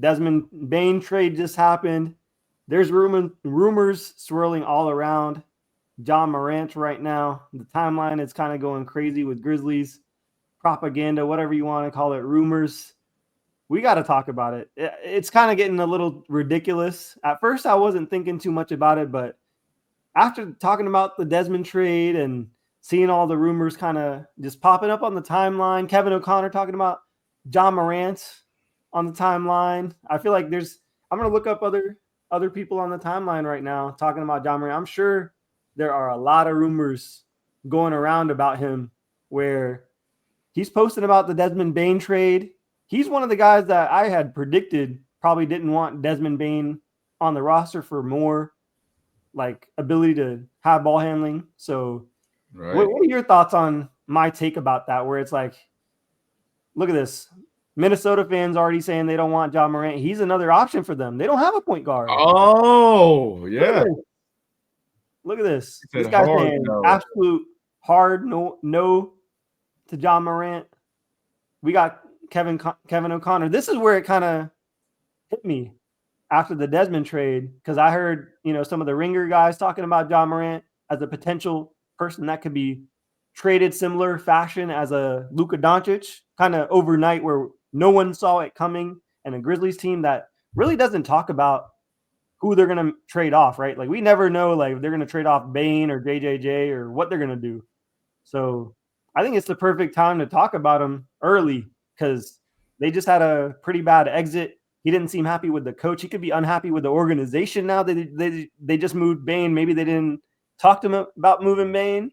Desmond Bane trade just happened. There's rumors swirling all around John Morant right now. The timeline is kind of going crazy with Grizzlies propaganda, whatever you want to call it, rumors. We got to talk about it. It's kind of getting a little ridiculous. At first, I wasn't thinking too much about it, but after talking about the Desmond trade and seeing all the rumors kind of just popping up on the timeline, Kevin O'Connor talking about John Morant on the timeline. I feel like I'm going to look up other people on the timeline right now talking about John Morant. I'm sure there are a lot of rumors going around about him where he's posting about the Desmond Bane trade. He's one of the guys that I had predicted probably didn't want Desmond Bane on the roster for more like ability to have ball handling. So what are your thoughts on my take about that? Where it's like, look at this. Minnesota fans already saying they don't want John Morant. He's another option for them. They don't have a point guard. Oh, yeah. Look at this. This guy's saying absolute hard no to John Morant. We got Kevin O'Connor. This is where it kind of hit me after the Desmond trade, because I heard, some of the Ringer guys talking about John Morant as a potential person that could be traded similar fashion as a Luka Doncic, kind of overnight where no one saw it coming, and a Grizzlies team that really doesn't talk about who they're going to trade off, right? Like we never know like if they're going to trade off Bane or JJJ or what they're going to do. So I think it's the perfect time to talk about him early because they just had a pretty bad exit. He didn't seem happy with the coach. He could be unhappy with the organization now. They just moved Bane. Maybe they didn't talk to him about moving Bane.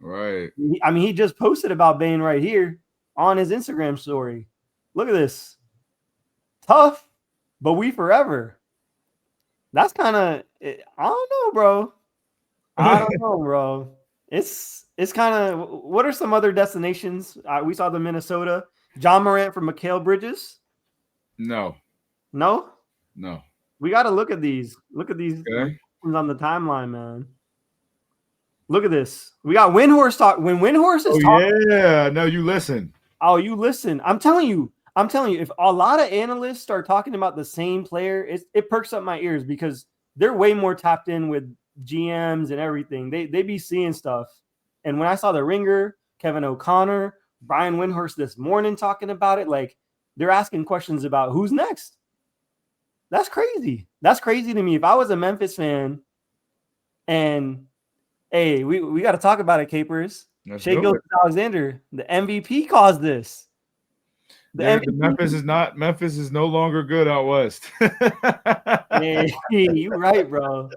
Right. I mean, he just posted about Bane right here on his Instagram story. Look at this. Tough, but we forever. That's kind of, I don't know, bro. I don't know, bro. It's kind of, what are some other destinations? We saw the Minnesota. John Morant for Mikal Bridges. No. We got to look at these. Look at these on the timeline, man. Look at this. We got Windhorse talk. When Windhorse is talking. Yeah. No, you listen. Oh, you listen. I'm telling you, if a lot of analysts start talking about the same player, it perks up my ears because they're way more tapped in with GMs and everything. They be seeing stuff. And when I saw the Ringer, Kevin O'Connor, Brian Windhorst this morning talking about it, like they're asking questions about who's next. That's crazy. That's crazy to me. If I was a Memphis fan and hey, we got to talk about it, Capers. Shai Gilgeous-Alexander, the MVP caused this. Memphis is no longer good out west. Hey, you right, bro.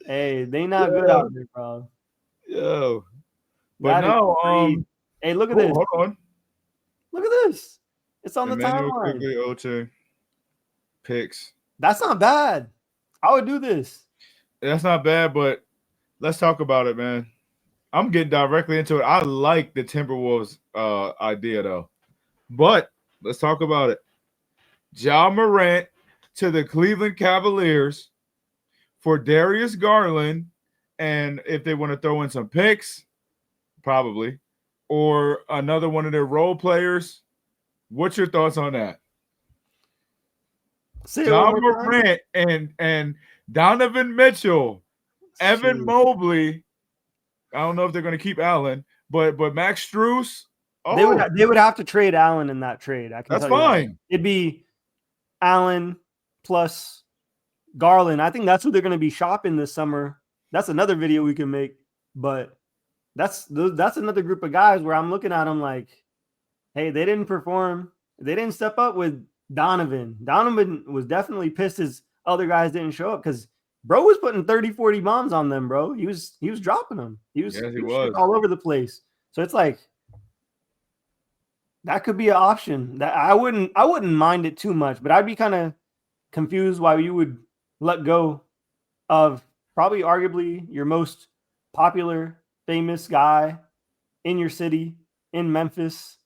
Hey, they not good out there, bro. Yo. But no, hey, look at this. Hold on. Look at this. It's on the timeline. Oche picks. That's not bad. I would do this. That's not bad, but let's talk about it, man. I'm getting directly into it. I like the Timberwolves idea, though. But let's talk about it. Ja Morant to the Cleveland Cavaliers for Darius Garland, and if they want to throw in some picks, probably, or another one of their role players. What's your thoughts on that? Ja Morant and Donovan Mitchell, Evan Mobley. I don't know if they're going to keep Allen, but Max Strus. Oh. They would have to trade Allen in that trade. That's fine. It'd be Allen plus Garland. I think that's who they're going to be shopping this summer. That's another video we can make. But that's another group of guys where I'm looking at them like, hey, they didn't perform. They didn't step up with Donovan. Donovan was definitely pissed his other guys didn't show up because bro was putting 30, 40 bombs on them, bro. He was dropping them. He was all over the place. So it's like that could be an option. That I wouldn't mind it too much, but I'd be kind of confused why you would let go of probably arguably your most popular, famous guy in your city, in Memphis.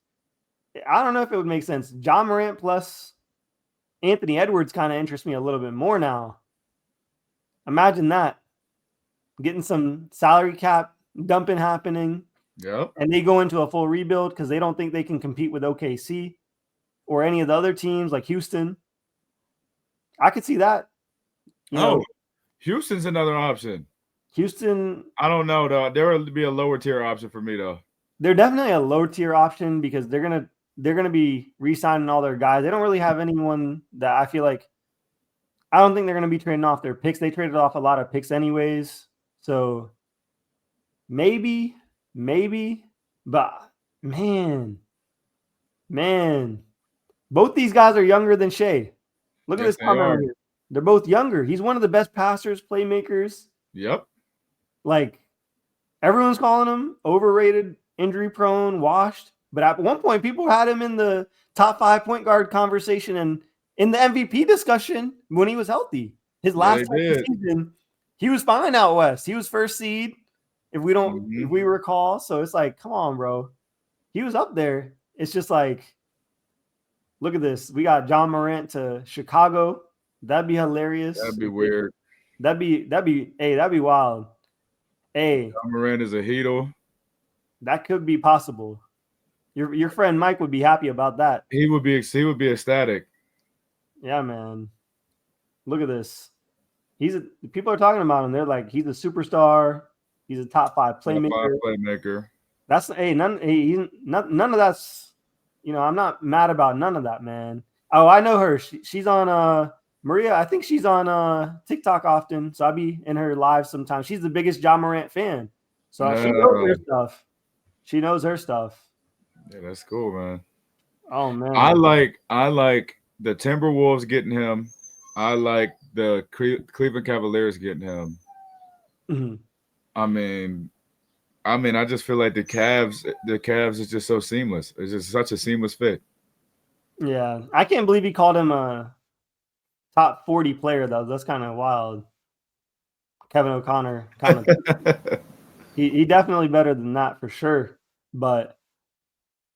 I don't know if it would make sense. John Morant plus Anthony Edwards kind of interests me a little bit more now. Imagine that. Getting some salary cap dumping happening. Yep. And they go into a full rebuild because they don't think they can compete with OKC or any of the other teams like Houston. I could see that. You know, Houston's another option. Houston. I don't know though. There would be a lower tier option for me though. They're definitely a low tier option because they're gonna be re-signing all their guys. They don't really have anyone that I feel like. I don't think they're gonna be trading off their picks. They traded off a lot of picks anyways. So maybe, but man, both these guys are younger than Shea. Look at Yes, this they comment are. right here. They're both younger. He's one of the best passers, playmakers. Yep. Like everyone's calling him overrated, injury prone, washed. But at one point, people had him in the top 5 point guard conversation and in the MVP discussion when he was healthy. His last season, he was fine out west. He was first seed, if we recall. So it's like, come on, bro. He was up there. It's just like, look at this. We got John Morant to Chicago. That'd be hilarious. That'd be weird. That'd be wild. Hey, John Morant is a Heatle. That could be possible. Your friend Mike would be happy about that. He would be ecstatic. Yeah, man. Look at this. People are talking about him. They're like, he's a superstar. He's a top 5 playmaker. That's none of that's, I'm not mad about none of that, man. Oh, I know her. She's on Maria. I think she's on TikTok often. So I'll be in her live sometimes. She's the biggest John Morant fan. So she knows her stuff. She knows her stuff. Yeah, that's cool, man. Oh man. I like the Timberwolves getting him. I like the Cleveland Cavaliers getting him. Mm-hmm. I mean, I just feel like the Cavs is just so seamless. It's just such a seamless fit. Yeah. I can't believe he called him a top 40 player, though. That's kind of wild. Kevin O'Connor kind of he definitely better than that for sure. But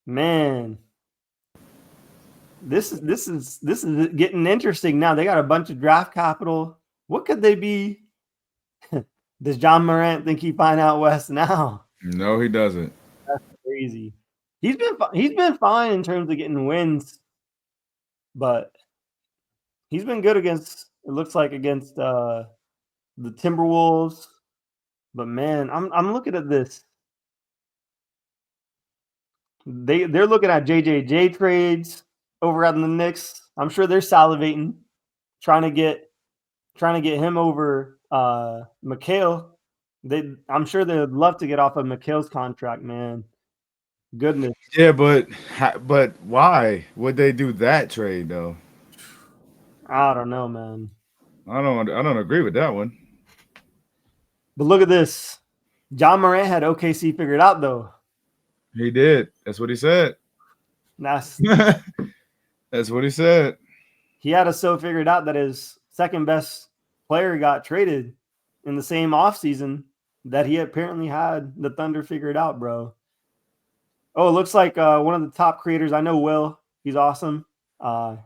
man, this is getting interesting now. They got a bunch of draft capital. What could they be? Does John Morant think he fine out west now? No, he doesn't. That's crazy. He's been fine in terms of getting wins, but he's been good against. It looks like against the Timberwolves. But man, I'm looking at this. They're looking at JJJ trades over at the Knicks. I'm sure they're salivating, trying to get him over McHale. I'm sure they'd love to get off of McHale's contract, man. Goodness. Yeah, but why would they do that trade though? I don't know, man. I don't agree with that one. But look at this. John Morant had OKC figured out though. He did. That's what he said. That's what he said. He had us so figured out that his second best player got traded in the same offseason that he apparently had the Thunder figured out, bro. Oh, it looks like one of the top creators. I know Will. He's awesome.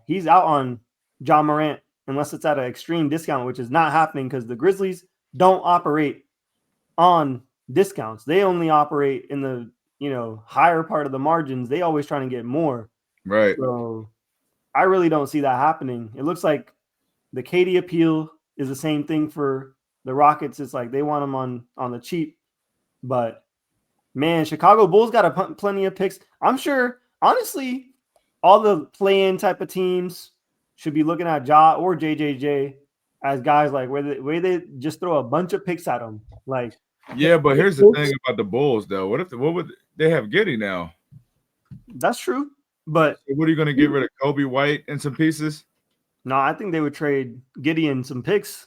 He's out on John Morant unless it's at an extreme discount, which is not happening because the Grizzlies don't operate on discounts. They only operate in the higher part of the margins. They always trying to get more. Right. So I really don't see that happening. It looks like the KD appeal is the same thing for the Rockets. It's like they want them on the cheap. But man, Chicago Bulls got plenty of picks. I'm sure, honestly, all the play-in type of teams should be looking at Ja or JJJ as guys like where they just throw a bunch of picks at them. Like, yeah, but here's the thing about the Bulls, though. What would they have Giddey now? That's true. But what are you going to get rid of Kobe White and some pieces? No, I think they would trade Giddey and some picks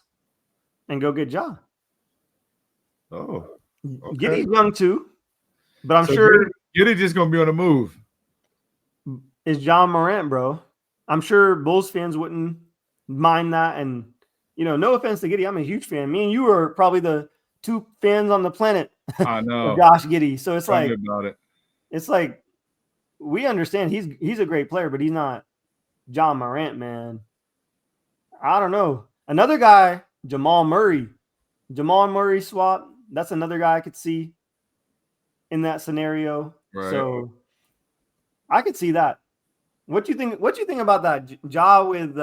and go get Ja. Oh, okay. Giddey's young too, but I'm sure Giddey just going to be on the move. Is John Morant, bro. I'm sure Bulls fans wouldn't mind that. And, no offense to Giddey, I'm a huge fan. Me and you are probably the 2 fans on the planet. I know. of Josh Giddey. So it's like about it. It's like we understand he's a great player, but he's not John Morant, man. I don't know. Another guy, Jamal Murray swap. That's another guy I could see in that scenario. Right. So I could see that. What you think about that? Ja with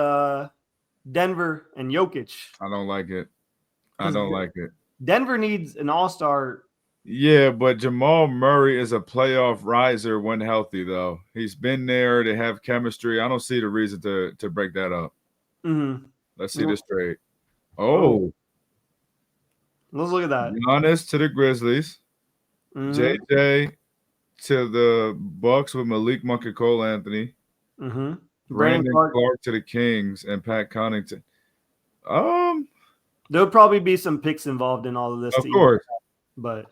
Denver and Jokic. I don't like it. I don't like it. Denver needs an all-star. Yeah, but Jamal Murray is a playoff riser when healthy, though. He's been there. They have chemistry. I don't see the reason to break that up. Mm-hmm. Let's see this trade. Oh. Let's look at that. Giannis to the Grizzlies. Mm-hmm. JJ to the Bucks with Malik Monk and Cole Anthony. Mm-hmm. Brandon Clark to the Kings and Pat Connaughton. There'll probably be some picks involved in all of this. Of course. But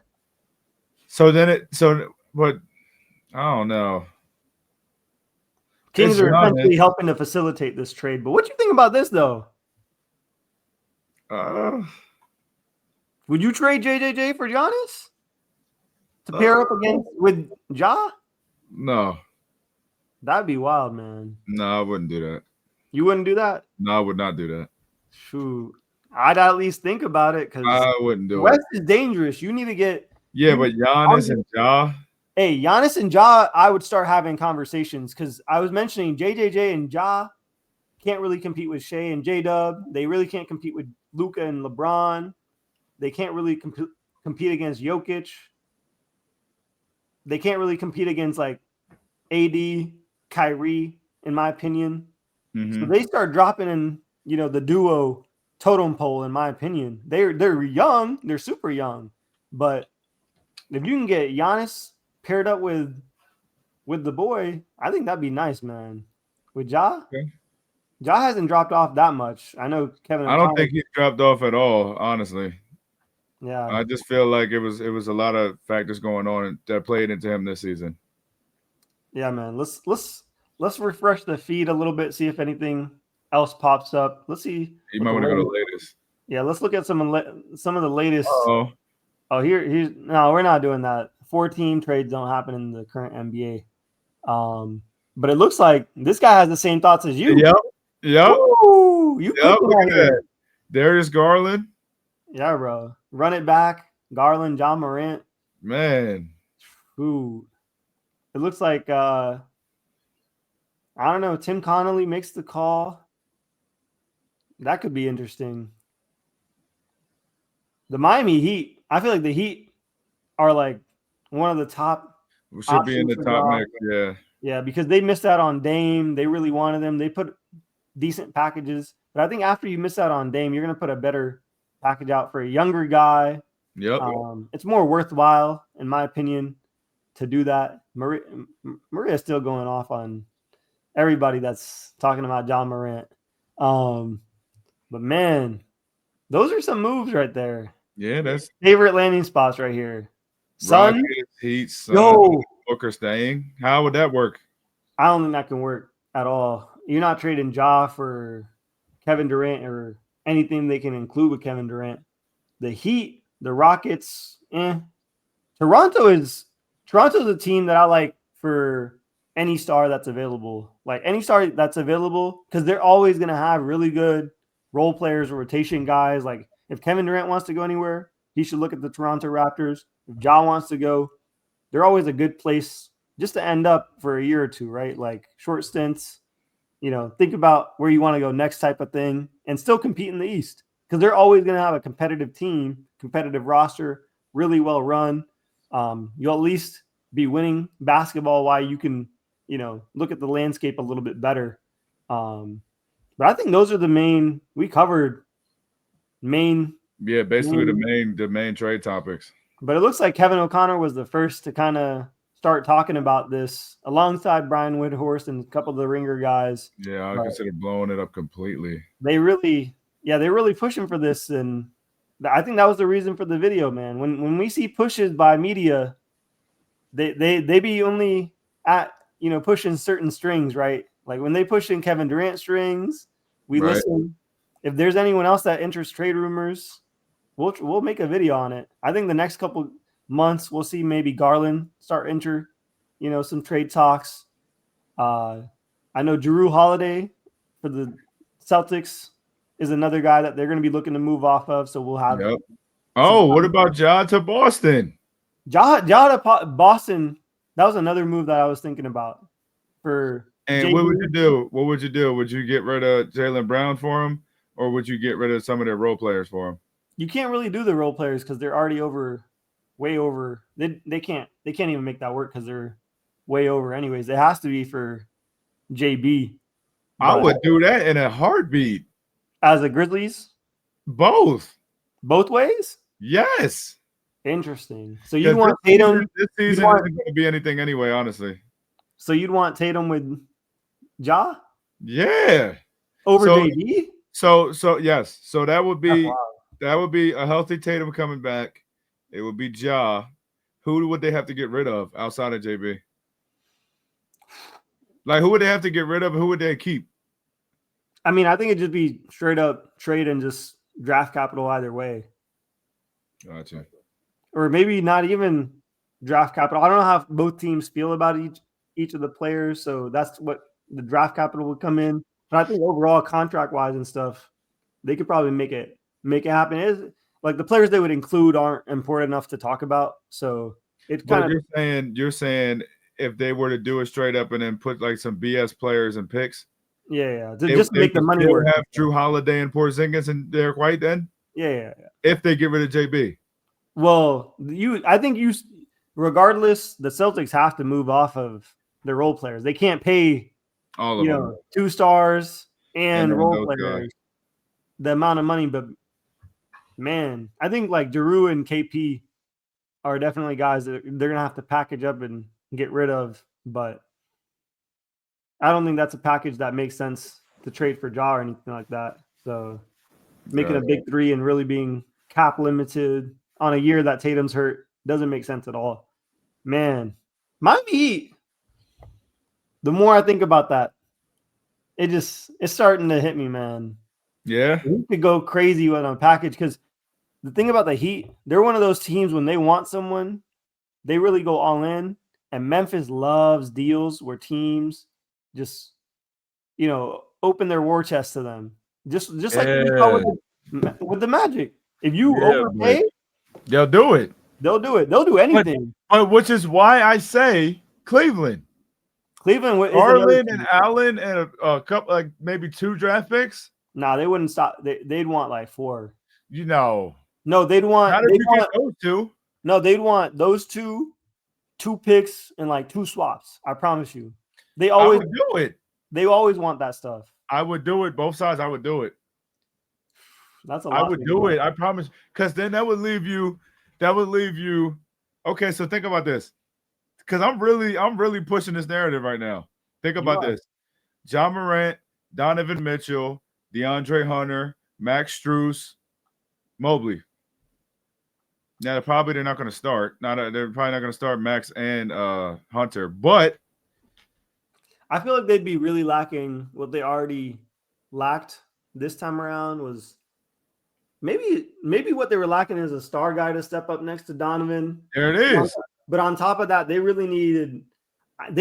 but I don't know. Kings are essentially helping to facilitate this trade. But what do you think about this, though? Would you trade JJJ for Giannis to pair up with Ja? No. That'd be wild, man. No, I wouldn't do that. You wouldn't do that? No, I would not do that. Shoot. I'd at least think about it because I wouldn't do West is dangerous. You need to get but Giannis and Ja. Hey, Giannis and Ja, I would start having conversations because I was mentioning JJJ and Ja can't really compete with Shea and J-Dub. They really can't compete with Luka and LeBron. They can't really compete against Jokic. They can't really compete against like AD, Kyrie, in my opinion. Mm-hmm. So they start dropping in, the duo totem pole, in my opinion. They're young, they're super young. But if you can get Giannis paired up with the boy, I think that'd be nice, man. With Ja. Okay. Ja hasn't dropped off that much. I know Kevin. I don't think he's dropped off at all, honestly. Yeah. I just feel like it was a lot of factors going on that played into him this season. Yeah, man. Let's refresh the feed a little bit, see if anything else pops up. Let's see. You might want to go to the latest. Yeah, let's look at some of the latest. Uh-oh. Oh, here's no, we're not doing that. 14 trades don't happen in the current NBA. But it looks like this guy has the same thoughts as you. Yep. Ooh, look at that. Darius Garland. Yeah, bro. Run it back. Garland, John Morant. Man. Ooh. It looks like I don't know. Tim Connolly makes the call. That could be interesting. The Miami Heat. I feel like the Heat are like one of the top. We should be in the top mix. Yeah. Yeah, because they missed out on Dame. They really wanted them. They put decent packages. But I think after you miss out on Dame, you're going to put a better package out for a younger guy. Yep. It's more worthwhile, in my opinion, to do that. Maria's still going off on everybody that's talking about John Morant. But, man, those are some moves right there. Yeah, that's favorite landing spots right here. Sun, Rockets, Heat, Sun, yo, Booker staying. How would that work? I don't think that can work at all. You're not trading Ja for Kevin Durant or anything they can include with Kevin Durant. The Heat, the Rockets, Toronto's a team that I like for any star that's available. Like any star that's available, because they're always going to have really good role players or rotation guys. Like if Kevin Durant wants to go anywhere, he should look at the Toronto Raptors. If Ja wants to go, they're always a good place just to end up for a year or two, right? Like short stints, think about where you want to go next type of thing and still compete in the East because they're always going to have a competitive team, competitive roster, really well run. You'll at least be winning basketball while you can, look at the landscape a little bit better. But I think those are the main, we covered main. Yeah, basically the main trade topics. But it looks like Kevin O'Connor was the first to kind of start talking about this alongside Brian Windhorst and a couple of the Ringer guys. Yeah, I consider blowing it up completely. They're really pushing for this, and I think that was the reason for the video, man. When we see pushes by media, they be only at pushing certain strings, right? Like when they push in Kevin Durant strings, we listen. If there's anyone else that enters trade rumors, we'll make a video on it. I think the next couple months we'll see maybe Garland start enter, some trade talks. I know Jrue Holiday for the Celtics is another guy that they're going to be looking to move off of. So we'll have. Yep. Oh, what about Ja to Boston? Ja to Boston. That was another move that I was thinking about. And what would you do? What would you do? Would you get rid of Jaylen Brown for him, or would you get rid of some of their role players for him? You can't really do the role players because they're already way over. They can't even make that work because they're way over anyways. It has to be for JB. I would do that in a heartbeat. As a Grizzlies? Both ways? Yes. Interesting. So you want Tatum? This season isn't going to be anything anyway, honestly. So you'd want Tatum with Ja? Yeah. Over JB? So yes. So that would be a healthy Tatum coming back. It would be Ja. Who would they have to get rid of outside of JB? Like, who would they have to get rid of? Who would they keep? I mean, I think it'd just be straight up trade and just draft capital either way. Gotcha. Or maybe not even draft capital. I don't know how both teams feel about each of the players, so that's what the draft capital would come in. But I think overall, contract-wise and stuff, they could probably make it happen. It's, like the players they would include aren't important enough to talk about, so it kind of. You're saying if they were to do it straight up and then put like some BS players and picks. Yeah. Just make the money work. Have Drew Holiday and Porzingis and Derek White then? Yeah. If they get rid of JB. Well, I think regardless, the Celtics have to move off of their role players. They can't pay all of them. 2 stars and role players the amount of money. But man, I think like Drew and KP are definitely guys that they're gonna have to package up and get rid of. But I don't think that's a package that makes sense to trade for Ja or anything like that. So making a big 3 and really being cap limited on a year that Tatum's hurt doesn't make sense at all. Man, Miami Heat, the more I think about that, it's starting to hit me, man. Yeah. We could go crazy with a package because the thing about the Heat, they're one of those teams when they want someone, they really go all in. And Memphis loves deals where teams just, open their war chest to them. Just like we saw with the Magic. If you overpay, they'll do it. They'll do it. They'll do anything. But which is why I say Cleveland. Garland and Allen and a couple, like maybe 2 draft picks. Nah, they wouldn't stop. They'd want like 4. No, they'd want. Not if you get those 2. No, they'd want those 2 picks and like 2 swaps. I promise you. They always do it. They always want that stuff. I would do it. Both sides, I would do it. That's a lot. I would do it. I promise. Because then that would leave you. Okay, so think about this. Because I'm really pushing this narrative right now. Think about this. John Morant, Donovan Mitchell, DeAndre Hunter, Max Strus, Mobley. Now they're not going to start. They're probably not going to start Max and Hunter, but I feel like they'd be really lacking what they already lacked this time around was maybe what they were lacking is a star guy to step up next to Donovan. There it is. But on top of that, they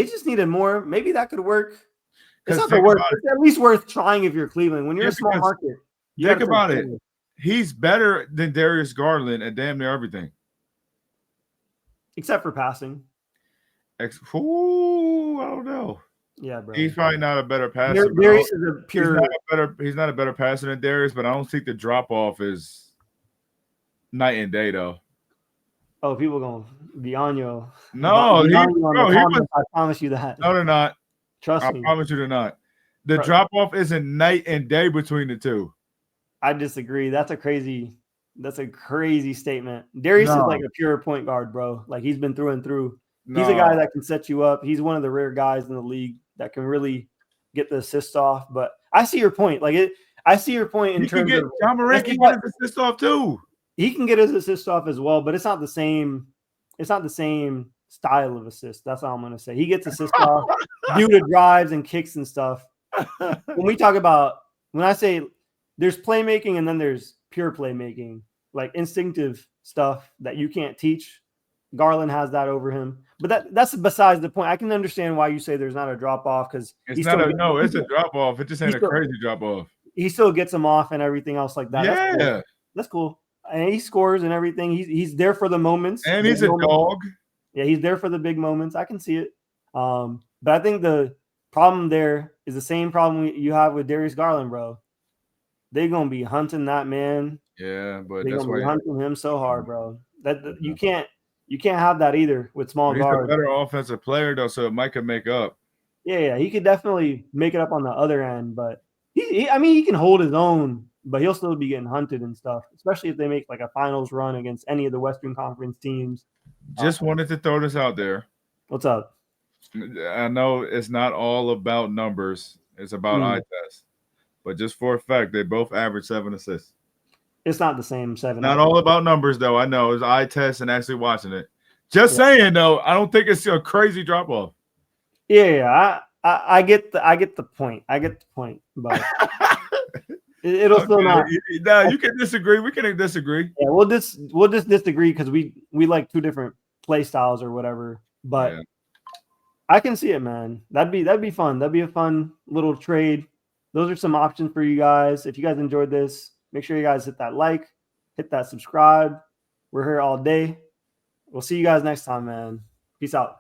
just needed more. Maybe that could work. It's not the worst. It's at least worth trying if you're Cleveland. When you're a small market. Think about it. He's better than Darius Garland at damn near everything. Except for passing. I don't know. Yeah, bro. He's probably not a better passer. Darius is a pure. He's not a better passer than Darius, but I don't think the drop off is night and day though. Oh, people gonna be on you. No, I promise you that. No, they're not. Trust me. I promise you they're not. The drop off isn't night and day between the two. I disagree. That's a crazy statement. Darius is like a pure point guard, bro. Like he's been through and through. He's a guy that can set you up. He's one of the rare guys in the league that can really get the assist off. But I see your point. I see your point in terms of John Morant can get his assist off too. He can get his assist off as well, but it's not the same. It's not the same style of assist. That's all I'm gonna say. He gets assist off due to drives and kicks and stuff. When I say there's playmaking and then there's pure playmaking, like instinctive stuff that you can't teach. Garland has that over him, but that's besides the point. I can understand why you say there's not a drop off because it's a drop off. It just ain't a crazy drop off. He still gets them off and everything else like that. Yeah, that's cool. And he scores and everything. He's there for the moments, and he's a dog. Yeah, he's there for the big moments. I can see it. But I think the Problem there is the same problem you have with Darius Garland, bro. They're gonna be hunting that man. Yeah, but They're that's gonna be why hunting him so hard, bro. That you can't have that either with small he's a guards. better offensive player though, so it might could make up. Yeah, he could definitely make it up on the other end, but I mean, he can hold his own, but he'll still be getting hunted and stuff, especially if they make like a finals run against any of the Western Conference teams. Just wanted to throw this out there. What's up? I know it's not all about numbers; it's about eye test. But just for a fact, they both average 7 assists. It's not the same 7. Not all about numbers, though. I know it's eye test and actually watching it. Just saying, though, I don't think it's a crazy drop off. Yeah, I get the point. I get the point, but it'll still not. No, you can disagree. We can disagree. Yeah, we'll just disagree because we like two different play styles or whatever. But yeah. I can see it, man. That'd be fun. That'd be a fun little trade. Those are some options for you guys. If you guys enjoyed this, make sure you guys hit that like, hit that subscribe. We're here all day. We'll see you guys next time, man. Peace out.